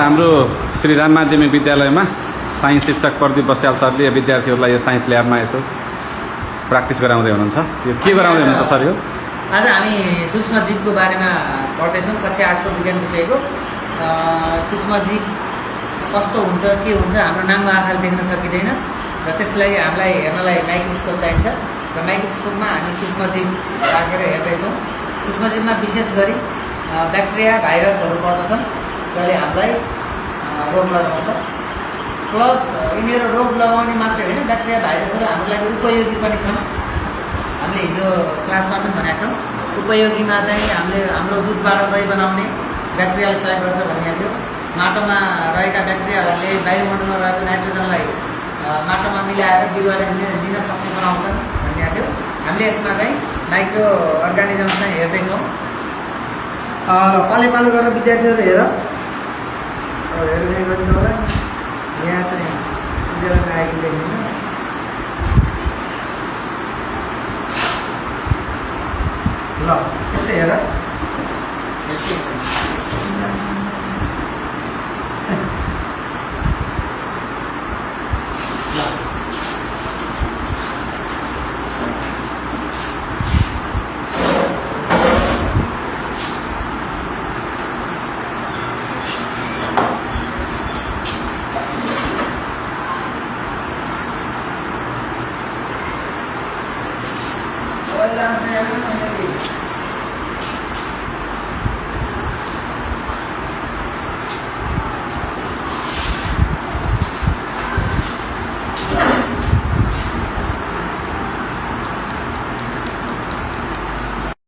हाम्रो श्री राम माध्यमिक विद्यालयमा साइन्स शिक्षक प्रदीप बस्याल सरले विद्यार्थीहरूलाई यो साइन्स ल्याबमा यसो प्र्याक्टिस गराउँदै हुनुहुन्छ। यो के गराउँदै हुनुहुन्छ सर? यो आज हामी सूक्ष्म जीवको बारेमा पढ्दैछौँ। कक्षा 8 को विज्ञान विषयको सूक्ष्म जीव कस्तो हुन्छ, के हुन्छ, हाम्रो नाङ्गो आँखाले देख्न सकिँदैन र त्यसको लागि हामीलाई हेर्नलाई माइक्रोस्कोप चाहिन्छ र माइक्रोस्कोपमा हामी सूक्ष्म जीव राखेर हेर्दैछौँ। सूक्ष्म जीवमा विशेष गरी ब्याक्टेरिया, भाइरसहरू पर्दछन् जसले हामीलाई रोग लगाउँछ। प्लस यिनीहरू रोग लगाउने मात्रै होइन, ब्याक्टेरिया, भाइरसहरू हाम्रो लागि उपयोगी पनि छन्। हामीले हिजो क्लासमा पनि भनेका थियौँ, उपयोगीमा चाहिँ हामीले हाम्रो दुधबाट दही बनाउने ब्याक्टेरियाले सहयोग गर्छ भनिएको थियो। माटोमा रहेका ब्याक्टेरियाहरूले वायुमण्डलमा रहेको नाइट्रोजनलाई माटोमा मिलाएर बिरुवाले लिन सक्ने बनाउँछन् भनिएको थियो। हामीले यसमा चाहिँ माइक्रो अर्गानिजम चाहिँ हेर्दैछौँ। पालो गरेर विद्यार्थीहरू हेर्दै गर्नु होला। यहाँ चाहिँ उज्यालोमा आएको देखिन्छ। ल यसै हेर।